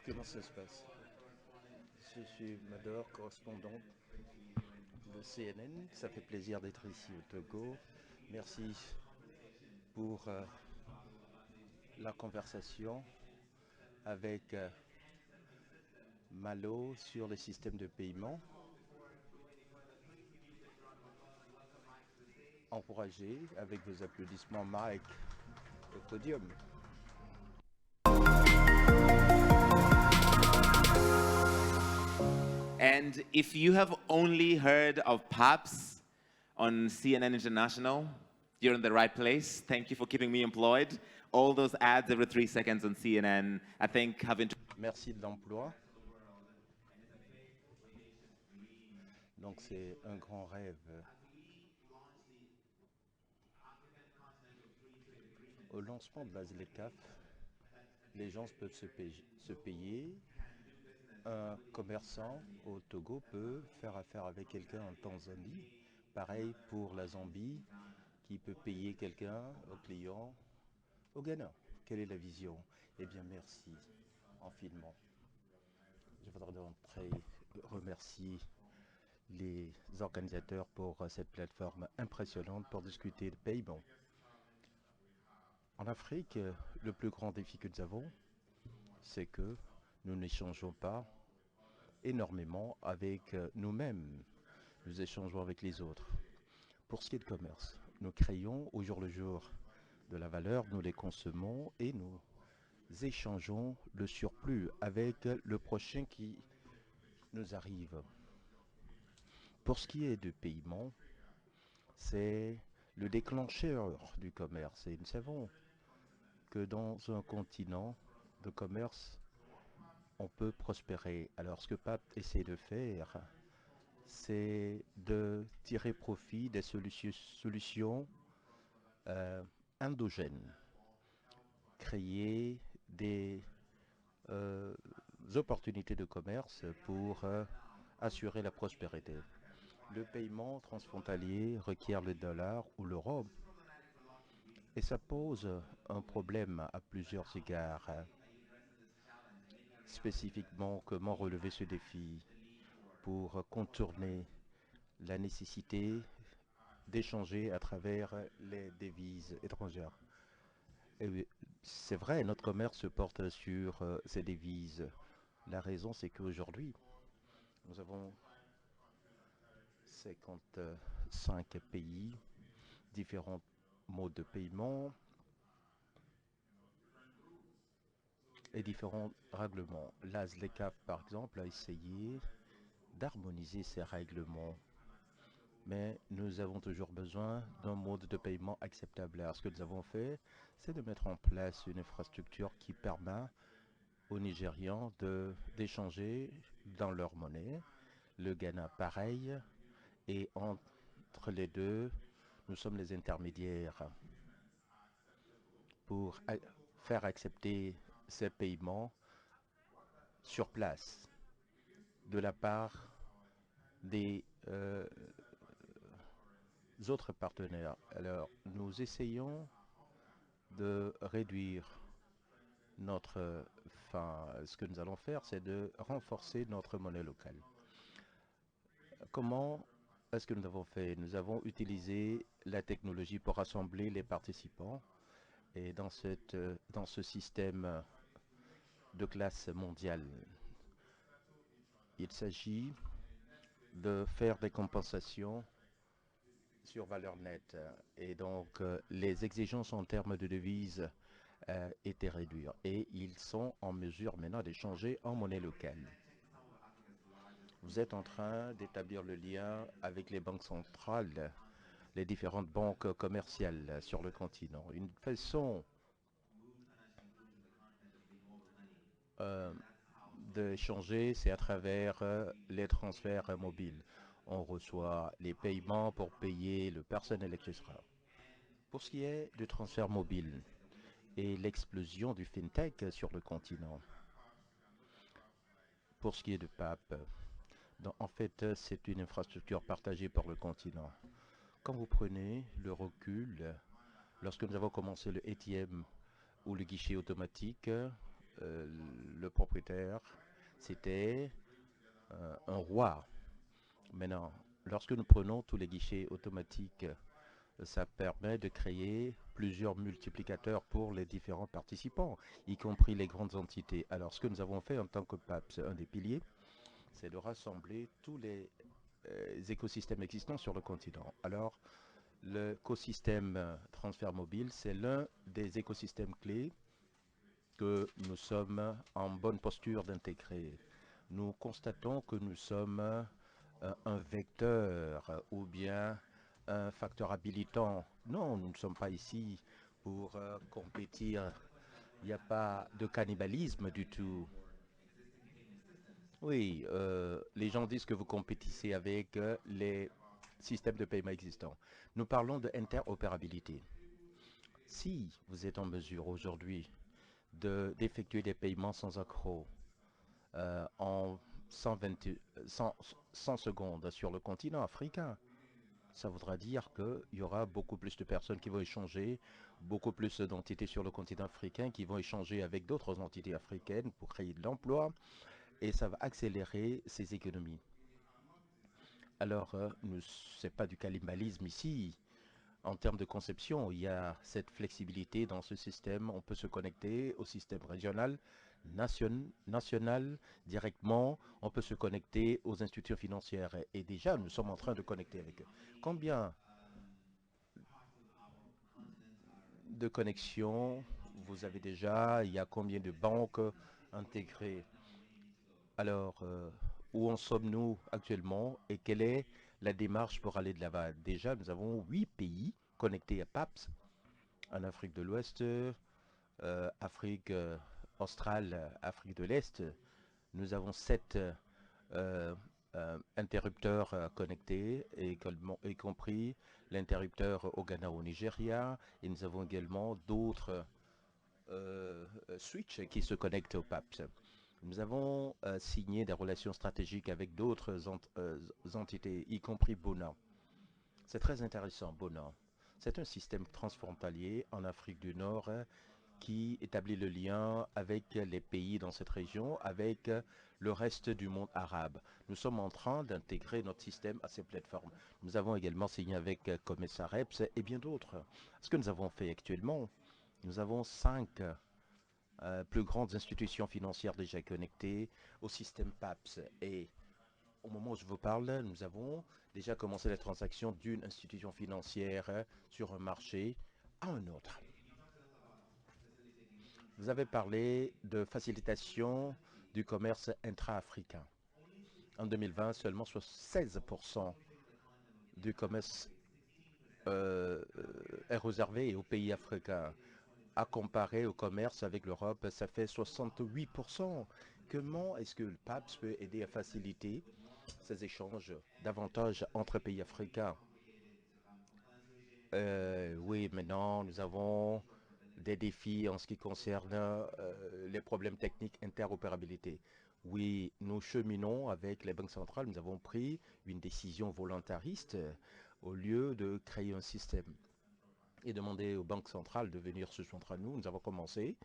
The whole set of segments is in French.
Comment ça se passe? Je suis Mador, correspondant de CNN. Ça fait plaisir d'être ici au Togo. Merci pour la conversation avec Malo sur le système de paiement. Encouragez avec vos applaudissements Mike au podium. And if you have only heard of PAPS on CNN International, you're in the right place. Thank you for keeping me employed. All those ads every 3 seconds on CNN, I think have Merci de l'emploi. Donc c'est un grand rêve. Au lancement de la ZLECAF, les gens peuvent se payer. Un commerçant au Togo peut faire affaire avec quelqu'un en Tanzanie. Pareil pour la Zambie, qui peut payer quelqu'un au client au Ghana. Quelle est la vision? Eh bien, merci infiniment. Je voudrais d'entrée remercier les organisateurs pour cette plateforme impressionnante pour discuter de paiement. En Afrique, le plus grand défi que nous avons, c'est que nous n'échangeons pas énormément avec nous-mêmes. Nous échangeons avec les autres. Pour ce qui est de commerce, nous créons au jour le jour de la valeur, nous les consommons et nous échangeons le surplus avec le prochain qui nous arrive. Pour ce qui est de paiement, c'est le déclencheur du commerce. Et nous savons que dans un continent de commerce, on peut prospérer. Alors ce que Pape essaie de faire, c'est de tirer profit des solutions endogènes, créer des opportunités de commerce pour assurer la prospérité. Le paiement transfrontalier requiert le dollar ou l'euro et ça pose un problème à plusieurs égards. Spécifiquement, comment relever ce défi pour contourner la nécessité d'échanger à travers les devises étrangères. C'est vrai, notre commerce se porte sur ces devises. La raison, c'est qu'aujourd'hui, nous avons 55 pays, différents modes de paiement et différents règlements. La ZLECAf, par exemple, a essayé d'harmoniser ces règlements. Mais nous avons toujours besoin d'un mode de paiement acceptable. Alors, ce que nous avons fait, c'est de mettre en place une infrastructure qui permet aux Nigérians d'échanger dans leur monnaie. Le Ghana, pareil. Et entre les deux, nous sommes les intermédiaires pour faire accepter ces paiements sur place de la part des autres partenaires. Alors, nous essayons de réduire ce que nous allons faire, c'est de renforcer notre monnaie locale. Comment est-ce que nous avons fait? Nous avons utilisé la technologie pour rassembler les participants et dans ce système de classe mondiale, il s'agit de faire des compensations sur valeur nette et donc les exigences en termes de devises étaient réduites et ils sont en mesure maintenant d'échanger en monnaie locale. Vous êtes en train d'établir le lien avec les banques centrales, les différentes banques commerciales sur le continent. Une façon d'échanger, c'est à travers les transferts mobiles. On reçoit les paiements pour payer le personnel, etc. Pour ce qui est du transfert mobile et l'explosion du fintech sur le continent, pour ce qui est de PAP, en fait, c'est une infrastructure partagée par le continent. Quand vous prenez le recul, lorsque nous avons commencé le ATM ou le guichet automatique, le propriétaire, c'était un roi. Maintenant, lorsque nous prenons tous les guichets automatiques, ça permet de créer plusieurs multiplicateurs pour les différents participants, y compris les grandes entités. Alors, ce que nous avons fait en tant que PAPS, un des piliers, c'est de rassembler tous les écosystèmes existants sur le continent. Alors, l'écosystème transfert mobile, c'est l'un des écosystèmes clés que nous sommes en bonne posture d'intégrer. Nous constatons que nous sommes un vecteur ou bien un facteur habilitant. Non, nous ne sommes pas ici pour compétir. Il n'y a pas de cannibalisme du tout. Oui, les gens disent que vous compétissez avec les systèmes de paiement existants. Nous parlons de interopérabilité. Si vous êtes en mesure aujourd'hui d'effectuer des paiements sans accroc en 100 secondes sur le continent africain, ça voudra dire qu'il y aura beaucoup plus de personnes qui vont échanger, beaucoup plus d'entités sur le continent africain qui vont échanger avec d'autres entités africaines pour créer de l'emploi et ça va accélérer ces économies. Alors, ce n'est pas du cannibalisme ici. En termes de conception, il y a cette flexibilité dans ce système. On peut se connecter au système régional, national, directement. On peut se connecter aux institutions financières. Et déjà, nous sommes en train de connecter avec eux. Combien de connexions vous avez déjà? Il y a combien de banques intégrées? Alors, où en sommes-nous actuellement et quelle est la démarche pour aller de l'avant? Déjà, nous avons 8 pays connectés à PAPS en Afrique de l'Ouest, Afrique australe, Afrique de l'Est. Nous avons 7 interrupteurs connectés, y compris l'interrupteur au Ghana, au Nigeria. Et nous avons également d'autres switches qui se connectent au PAPS. Nous avons signé des relations stratégiques avec d'autres entités, y compris Bona. C'est très intéressant, Bona. C'est un système transfrontalier en Afrique du Nord qui établit le lien avec les pays dans cette région, avec le reste du monde arabe. Nous sommes en train d'intégrer notre système à ces plateformes. Nous avons également signé avec Comesareps et bien d'autres. Ce que nous avons fait actuellement, nous avons 5 plus grandes institutions financières déjà connectées au système PAPS. Et au moment où je vous parle, nous avons déjà commencé la transaction d'une institution financière sur un marché à un autre. Vous avez parlé de facilitation du commerce intra-africain. En 2020, seulement 16% du commerce est réservé aux pays africains. À comparer au commerce avec l'Europe, ça fait 68%. Comment est-ce que le PAPS peut aider à faciliter ces échanges davantage entre pays africains? Oui, maintenant, nous avons des défis en ce qui concerne les problèmes techniques interopérabilité. Oui, nous cheminons avec les banques centrales. Nous avons pris une décision volontariste au lieu de créer un système et demander aux banques centrales de venir se joindre à nous. Nous avons commencé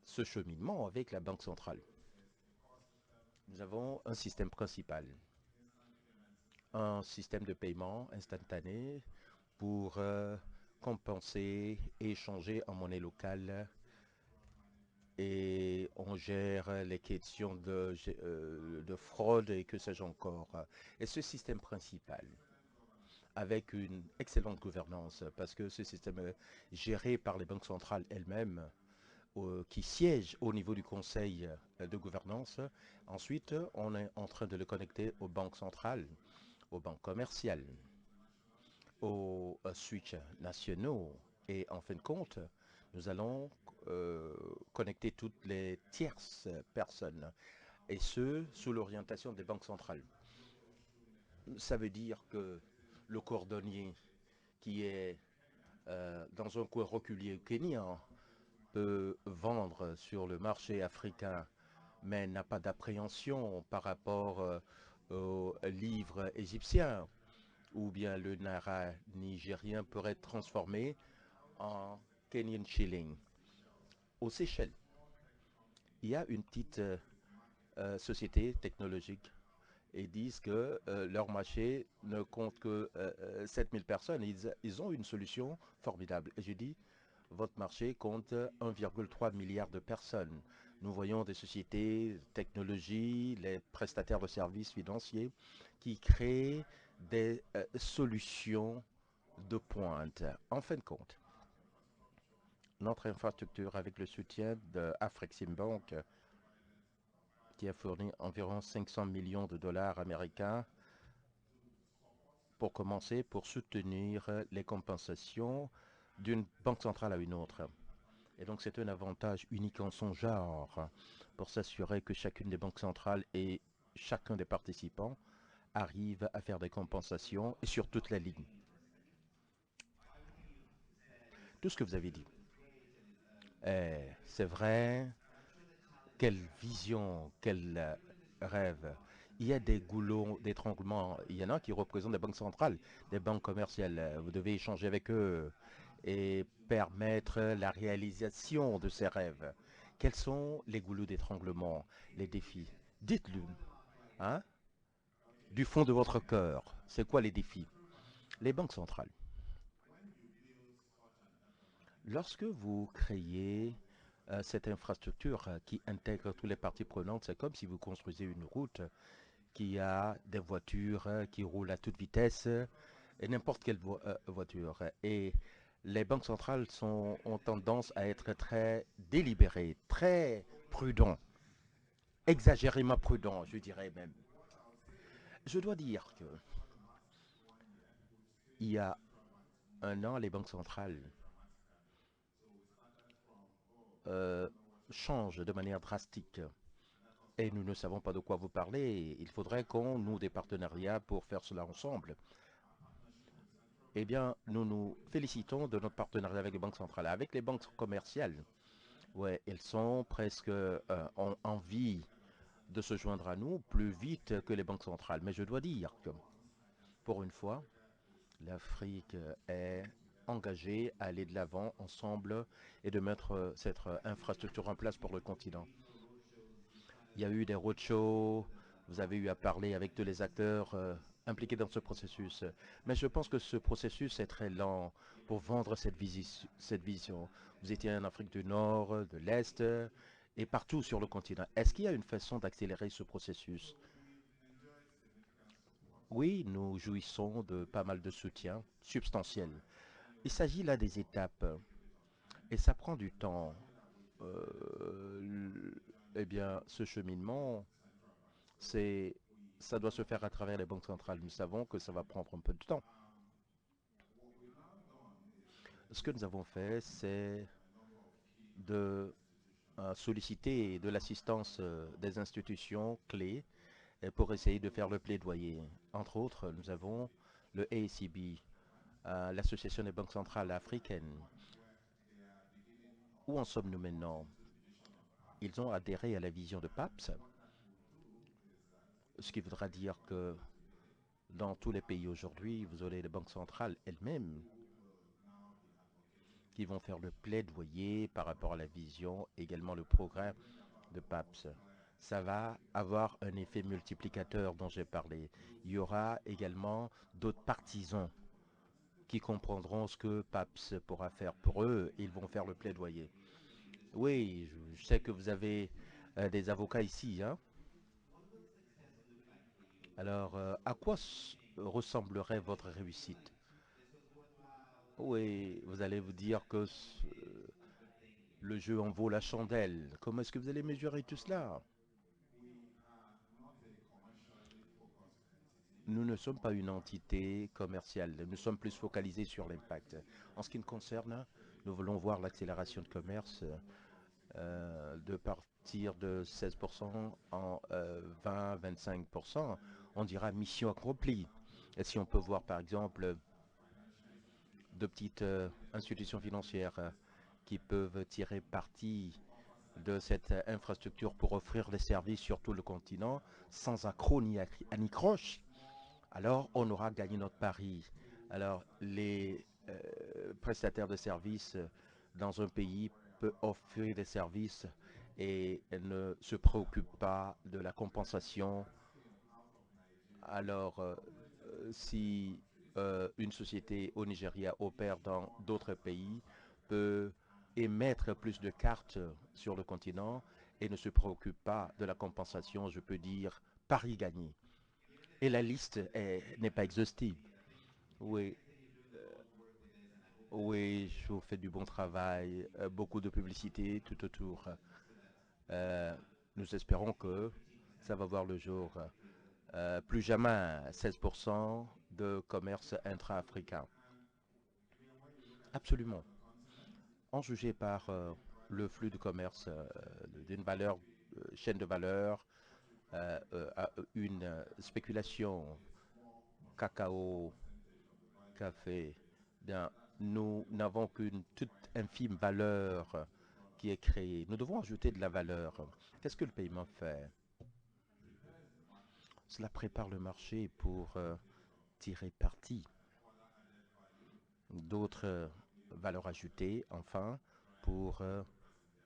ce cheminement avec la Banque centrale. Nous avons un système principal, un système de paiement instantané pour compenser et échanger en monnaie locale et on gère les questions de fraude et que sais-je encore. Et ce système principal, avec une excellente gouvernance, parce que ce système est géré par les banques centrales elles-mêmes, qui siègent au niveau du conseil de gouvernance. Ensuite, on est en train de le connecter aux banques centrales, aux banques commerciales, aux switches nationaux. Et en fin de compte, nous allons connecter toutes les tierces personnes, et ce, sous l'orientation des banques centrales. Ça veut dire que le cordonnier qui est dans un coin reculé au Kenya peut vendre sur le marché africain, mais n'a pas d'appréhension par rapport aux livres égyptiens, ou bien le naira nigérien pourrait être transformé en Kenyan shilling. Aux Seychelles, il y a une petite société technologique et disent que leur marché ne compte que 7000 personnes. Ils ont une solution formidable. Et je dis, votre marché compte 1,3 milliard de personnes. Nous voyons des sociétés, technologies, les prestataires de services financiers qui créent des solutions de pointe. En fin de compte, notre infrastructure avec le soutien de Afreximbank qui a fourni environ 500 millions de dollars américains pour commencer, pour soutenir les compensations d'une banque centrale à une autre. Et donc c'est un avantage unique en son genre pour s'assurer que chacune des banques centrales et chacun des participants arrive à faire des compensations et sur toute la ligne. Tout ce que vous avez dit, c'est vrai. Quelle vision, quel rêve. Il y a des goulots d'étranglement. Il y en a qui représentent des banques centrales, des banques commerciales. Vous devez échanger avec eux et permettre la réalisation de ces rêves. Quels sont les goulots d'étranglement, les défis? Dites-le, hein, du fond de votre cœur. C'est quoi les défis? Les banques centrales. Lorsque vous créez cette infrastructure qui intègre toutes les parties prenantes, c'est comme si vous construisez une route qui a des voitures qui roulent à toute vitesse, et n'importe quelle voiture. Et les banques centrales ont tendance à être très délibérées, très prudents, exagérément prudents, je dirais même. Je dois dire que il y a un an, les banques centrales changent de manière drastique. Et nous ne savons pas de quoi vous parlez. Il faudrait qu'on noue des partenariats pour faire cela ensemble. Eh bien, nous nous félicitons de notre partenariat avec les banques centrales. Avec les banques commerciales, ouais, elles sont presque ont envie de se joindre à nous plus vite que les banques centrales. Mais je dois dire que, pour une fois, l'Afrique est engagée à aller de l'avant ensemble et de mettre cette infrastructure en place pour le continent. Il y a eu des roadshows, vous avez eu à parler avec tous les acteurs impliqués dans ce processus. Mais je pense que ce processus est très lent pour vendre cette vision. Vous étiez en Afrique du Nord, de l'Est et partout sur le continent. Est-ce qu'il y a une façon d'accélérer ce processus? Oui, nous jouissons de pas mal de soutien substantiel. Il s'agit là des étapes et ça prend du temps. Eh bien, ce cheminement, c'est, ça doit se faire à travers les banques centrales. Nous savons que ça va prendre un peu de temps. Ce que nous avons fait, c'est de solliciter de l'assistance des institutions clés pour essayer de faire le plaidoyer. Entre autres, nous avons le ACB, l'Association des banques centrales africaines. Où en sommes-nous maintenant? Ils ont adhéré à la vision de PAPS, ce qui voudra dire que dans tous les pays aujourd'hui, vous aurez les banques centrales elles-mêmes qui vont faire le plaidoyer par rapport à la vision, également le programme de PAPS. Ça va avoir un effet multiplicateur dont j'ai parlé. Il y aura également d'autres partisans qui comprendront ce que PAPS pourra faire pour eux. Ils vont faire le plaidoyer. Oui, je sais que vous avez des avocats ici, hein? Alors, à quoi ressemblerait votre réussite? Oui, vous allez vous dire que le jeu en vaut la chandelle. Comment est-ce que vous allez mesurer tout cela? Nous ne sommes pas une entité commerciale. Nous sommes plus focalisés sur l'impact. En ce qui nous concerne, nous voulons voir l'accélération de commerce de partir de 16% en 20-25%. On dira mission accomplie. Et si on peut voir par exemple de petites institutions financières qui peuvent tirer parti de cette infrastructure pour offrir des services sur tout le continent sans accroc ni anicroche, alors on aura gagné notre pari. Alors les prestataires de services dans un pays peuvent offrir des services et ne se préoccupe pas de la compensation. Alors, si une société au Nigeria opère dans d'autres pays, peut émettre plus de cartes sur le continent et ne se préoccupe pas de la compensation, je peux dire pari gagné. Et la liste n'est pas exhaustive. Oui, oui, vous faites du bon travail, beaucoup de publicité tout autour. Euh, Nous espérons que ça va voir le jour. Plus jamais 16% de commerce intra-africain. Absolument. En jugé par le flux de commerce d'une valeur, chaîne de valeur, à une spéculation cacao, café, bien, nous n'avons qu'une toute infime valeur qui est créée. Nous devons ajouter de la valeur. Qu'est-ce que le paiement fait? Cela prépare le marché pour tirer parti d'autres valeurs ajoutées, enfin, pour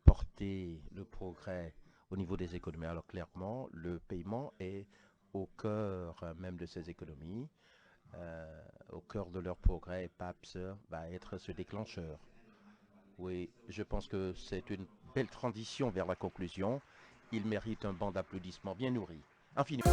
porter le progrès au niveau des économies. Alors clairement, le paiement est au cœur même de ces économies, au cœur de leur progrès. PAPS va être ce déclencheur. Oui, je pense que c'est une belle transition vers la conclusion. Il mérite un banc d'applaudissements bien nourri. Infiniment.